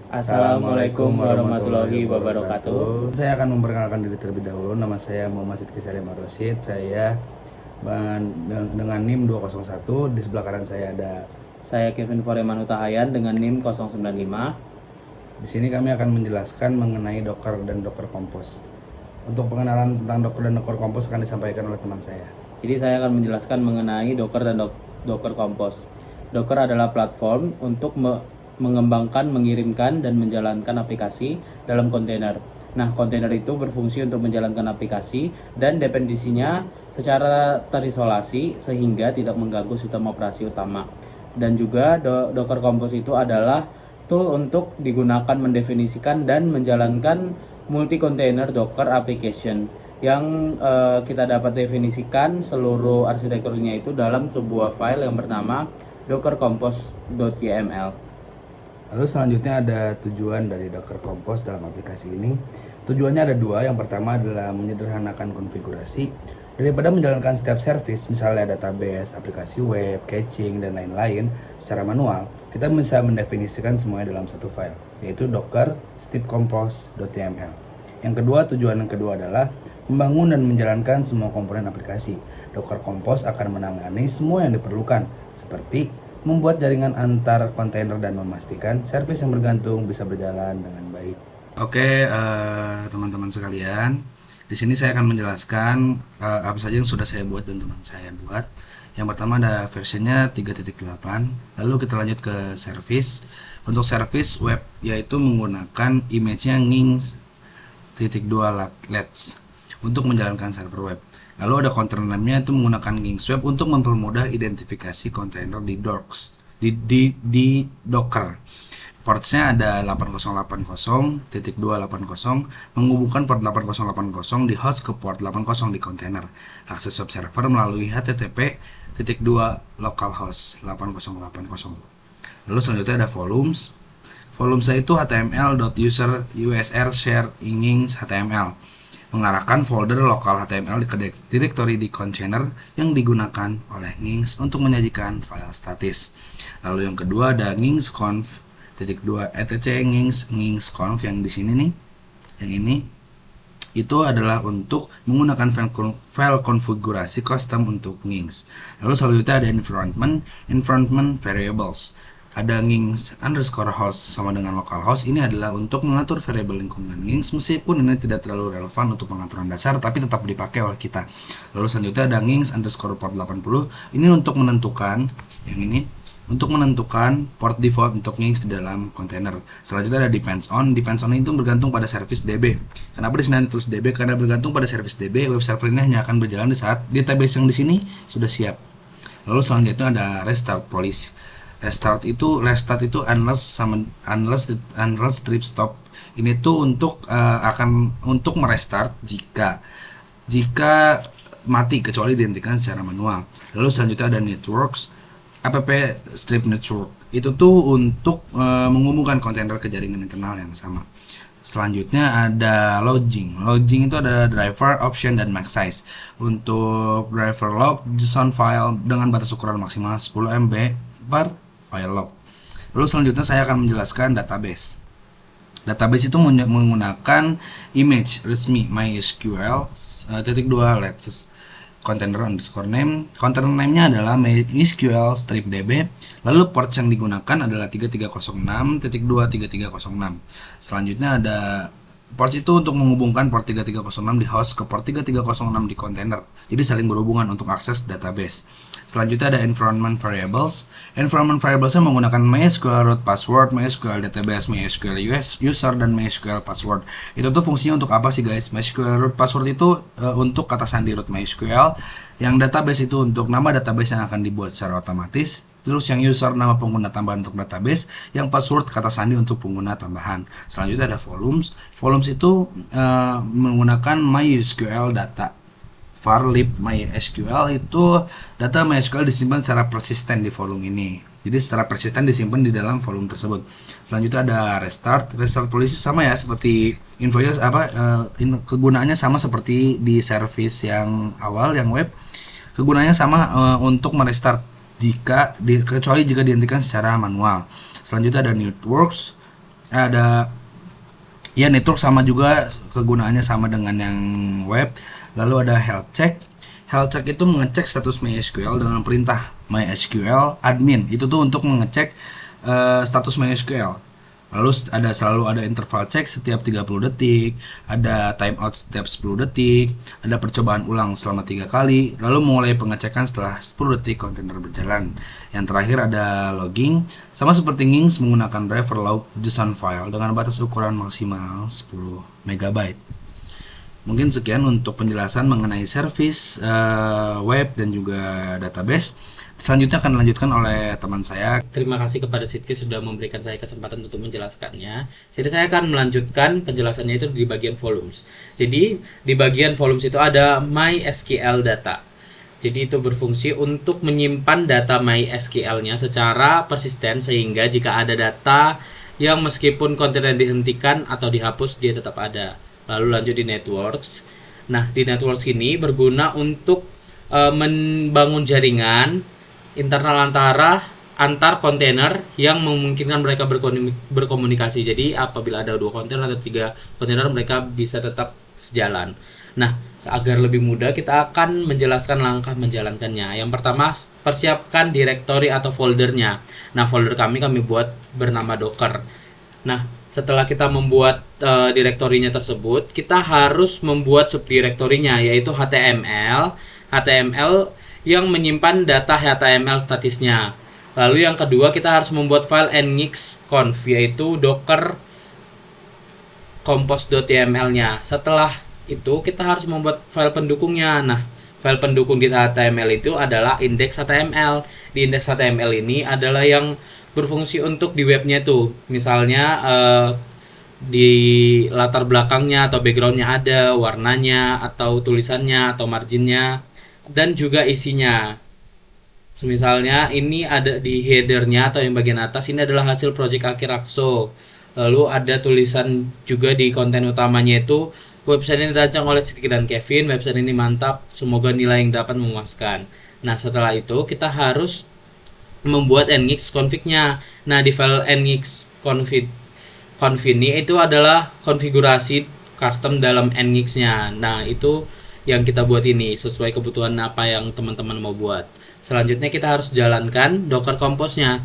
Assalamualaikum warahmatullahi wabarakatuh. Saya akan memperkenalkan diri terlebih dahulu. Nama saya Muhammad Sidki Salim Rosid. Saya dengan NIM 201. Di sebelah kanan saya ada. Saya Kevin Foreman Utahayan dengan NIM 095. Di sini kami akan menjelaskan mengenai Docker dan Docker Compose. Untuk pengenalan tentang Docker dan Docker Compose akan disampaikan oleh teman saya. Jadi saya akan menjelaskan mengenai Docker dan Docker Compose. Docker adalah platform untuk mengembangkan, mengirimkan, dan menjalankan aplikasi dalam kontainer. Nah, kontainer itu berfungsi untuk menjalankan aplikasi dan dependensinya secara terisolasi sehingga tidak mengganggu sistem operasi utama. Dan juga Docker Compose itu adalah tool untuk digunakan mendefinisikan dan menjalankan multi-container Docker application yang kita dapat definisikan seluruh arsitekturnya itu dalam sebuah file yang bernama dockercompose.yml. Lalu selanjutnya ada tujuan dari Docker Compose dalam aplikasi ini. Tujuannya ada dua. Yang pertama adalah menyederhanakan konfigurasi. Daripada menjalankan setiap service, misalnya database, aplikasi web, caching, dan lain-lain secara manual, kita bisa mendefinisikan semuanya dalam satu file, yaitu docker stepcompose.yml. Tujuan yang kedua adalah membangun dan menjalankan semua komponen aplikasi. Docker Compose akan menangani semua yang diperlukan, seperti membuat jaringan antar kontainer dan memastikan servis yang bergantung bisa berjalan dengan baik. Oke, teman-teman sekalian, di sini saya akan menjelaskan apa saja yang sudah saya buat dan teman saya buat. Yang pertama ada versionnya 3.8. Lalu kita lanjut ke service. Untuk service web yaitu menggunakan image-nya Nginx.2 untuk menjalankan server web. Lalu ada container name-nya itu menggunakan Nginx Web untuk mempermudah identifikasi kontainer di Docker. Portsnya ada 8080.280 menghubungkan port 8080 di host ke port 80 di kontainer. Akses web server melalui http://localhost 8080. Lalu selanjutnya ada volumes. Volumes itu html.user usr share nginx html mengarahkan folder lokal HTML ke direktori di container yang digunakan oleh Nginx untuk menyajikan file statis. Lalu yang kedua ada nginxconf.2 etc nginxconf yang di sini nih, yang ini itu adalah untuk menggunakan file konfigurasi custom untuk Nginx. Lalu selanjutnya ada environment variables. Ada Nginx_host sama dengan localhost. Ini adalah untuk mengatur variabel lingkungan Nginx, meskipun ini tidak terlalu relevan untuk pengaturan dasar, tapi tetap dipakai oleh kita. Lalu selanjutnya ada Nginx_port80. Ini untuk menentukan untuk menentukan port default untuk Nginx di dalam kontainer. Selanjutnya ada depends on. Depends on itu bergantung pada service DB. Kenapa di sini tulis DB? Karena bergantung pada service DB, web server ini hanya akan berjalan di saat database yang di sini sudah siap. Lalu selanjutnya ada restart policy. Restart itu unless strip stop. Ini tuh untuk untuk merestart jika mati, kecuali dihentikan secara manual. Lalu selanjutnya ada networks. App strip network itu tuh untuk menghubungkan kontainer ke jaringan internal yang sama. Selanjutnya ada logging. Logging itu ada driver, option, dan max size. Untuk driver log, JSON file dengan batas ukuran maksimal 10 MB per file log. Lalu selanjutnya saya akan menjelaskan database. Database itu menggunakan image resmi MySQL .2 let's container_name. Container name-nya adalah MySQL strip DB. Lalu port yang digunakan adalah 3306.23306. Selanjutnya ada port itu untuk menghubungkan port 3306 di host ke port 3306 di kontainer. Jadi saling berhubungan untuk akses database. Selanjutnya ada environment variables. Environment variables-nya menggunakan MySQL root password, MySQL database, MySQL user, dan MySQL password. Itu tuh fungsinya untuk apa sih guys? MySQL root password itu untuk kata sandi root MySQL. Yang database itu untuk nama database yang akan dibuat secara otomatis. Terus yang user nama pengguna tambahan untuk database, yang password kata sandi untuk pengguna tambahan. Selanjutnya ada volumes. Volumes itu menggunakan MySQL data. var lib MySQL itu data MySQL disimpan secara persisten di volume ini. Jadi secara persisten disimpan di dalam volume tersebut. Selanjutnya ada restart. Restart policy sama ya seperti kegunaannya sama seperti di service yang awal yang web. Kegunaannya sama untuk merestart kecuali jika dihentikan secara manual. Selanjutnya ada networks. Ada ya network sama juga, kegunaannya sama dengan yang web. Lalu ada health check. Health check itu mengecek status MySQL dengan perintah MySQL admin. Itu tuh untuk mengecek status MySQL. Lalu selalu ada interval check setiap 30 detik, ada timeout setiap 10 detik, ada percobaan ulang selama 3 kali, lalu mulai pengecekan setelah 10 detik kontainer berjalan. Yang terakhir ada logging, sama seperti Nginx menggunakan driver log JSON file dengan batas ukuran maksimal 10 MB. Mungkin sekian untuk penjelasan mengenai service web dan juga database. Selanjutnya akan dilanjutkan oleh teman saya. Terima kasih kepada Sidki sudah memberikan saya kesempatan untuk menjelaskannya. Jadi saya akan melanjutkan penjelasannya itu di bagian volumes. Jadi di bagian volumes itu ada MySQL data. Jadi itu berfungsi untuk menyimpan data MySQL-nya secara persisten, sehingga jika ada data yang meskipun kontainer dihentikan atau dihapus dia tetap ada. Lalu lanjut di networks. Nah, di networks ini berguna untuk membangun jaringan internal antar kontainer yang memungkinkan mereka berkomunikasi. Jadi apabila ada 2 kontainer atau 3 kontainer, mereka bisa tetap sejalan. Nah, agar lebih mudah kita akan menjelaskan langkah menjalankannya. Yang pertama, persiapkan direktori atau foldernya. Nah, folder kami buat bernama Docker. Nah, setelah kita membuat direktorinya tersebut, kita harus membuat subdirektorinya, yaitu HTML yang menyimpan data HTML statisnya. Lalu yang kedua, kita harus membuat file nginx.conf, yaitu docker compose.yml-nya. Setelah itu kita harus membuat file pendukungnya. Nah, file pendukung di HTML itu adalah index.html. Di index.html ini adalah yang berfungsi untuk di webnya itu. Misalnya di latar belakangnya atau backgroundnya ada, warnanya atau tulisannya atau marginnya, dan juga isinya. Misalnya ini ada di headernya atau yang bagian atas, ini adalah hasil project akhir Akso. Lalu ada tulisan juga di konten utamanya itu, website ini dirancang oleh Sidki dan Kevin, website ini mantap, semoga nilai yang dapat memuaskan. Nah, setelah itu kita harus membuat nginx config-nya. Nah, di file nginx conf ini itu adalah konfigurasi custom dalam nginx-nya. Nah, itu yang kita buat ini sesuai kebutuhan apa yang teman-teman mau buat. Selanjutnya kita harus jalankan Docker Compose-nya.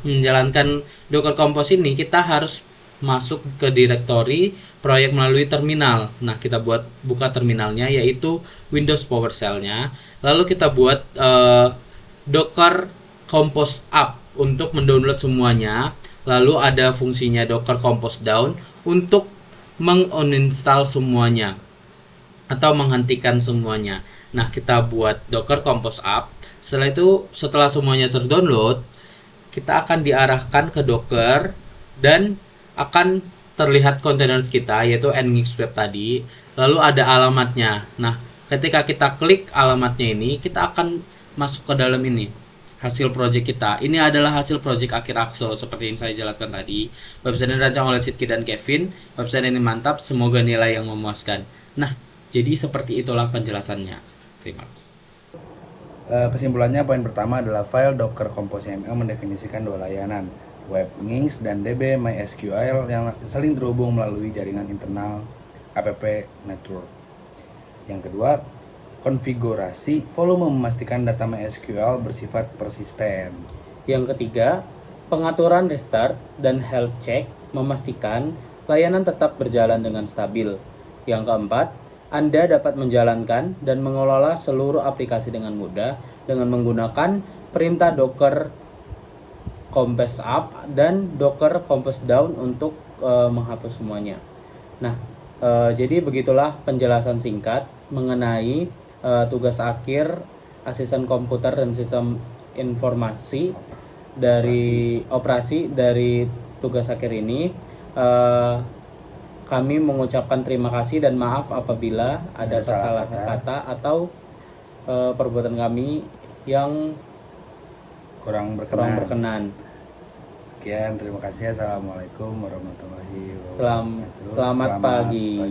Menjalankan Docker Compose ini kita harus masuk ke direktori proyek melalui terminal. Nah, kita buka terminalnya, yaitu Windows PowerShell-nya. Lalu kita buat Docker Compose Up untuk mendownload semuanya. Lalu ada fungsinya Docker Compose Down untuk menguninstall semuanya atau menghentikan semuanya. Nah, kita buat Docker Compose Up. Setelah semuanya terdownload, kita akan diarahkan ke Docker dan akan terlihat kontainer kita, yaitu nginx web tadi. Lalu ada alamatnya. Nah, ketika kita klik alamatnya ini, kita akan masuk ke dalam ini, hasil project kita. Ini adalah hasil project akhir Akso seperti yang saya jelaskan tadi. Website ini dirancang oleh Sidki dan Kevin. Website ini mantap, semoga nilai yang memuaskan. Nah, jadi seperti itulah penjelasannya. Terima kasih. Kesimpulannya, poin pertama adalah file Docker Compose YML mendefinisikan 2 layanan, web Nginx dan DB MySQL yang saling terhubung melalui jaringan internal app network. Yang kedua, konfigurasi volume memastikan data MySQL bersifat persisten. Yang ketiga, pengaturan restart dan health check memastikan layanan tetap berjalan dengan stabil. Yang keempat, Anda dapat menjalankan dan mengelola seluruh aplikasi dengan mudah dengan menggunakan perintah Docker Compose Up dan Docker Compose Down untuk menghapus semuanya. Nah, jadi begitulah penjelasan singkat mengenai tugas akhir asisten komputer dan sistem informasi dari operasi dari tugas akhir ini. Kami mengucapkan terima kasih dan maaf apabila ada kesalahan kata atau perbuatan kami yang kurang berkenan. Sekian, terima kasih. Assalamualaikum warahmatullahi wabarakatuh. Selamat pagi.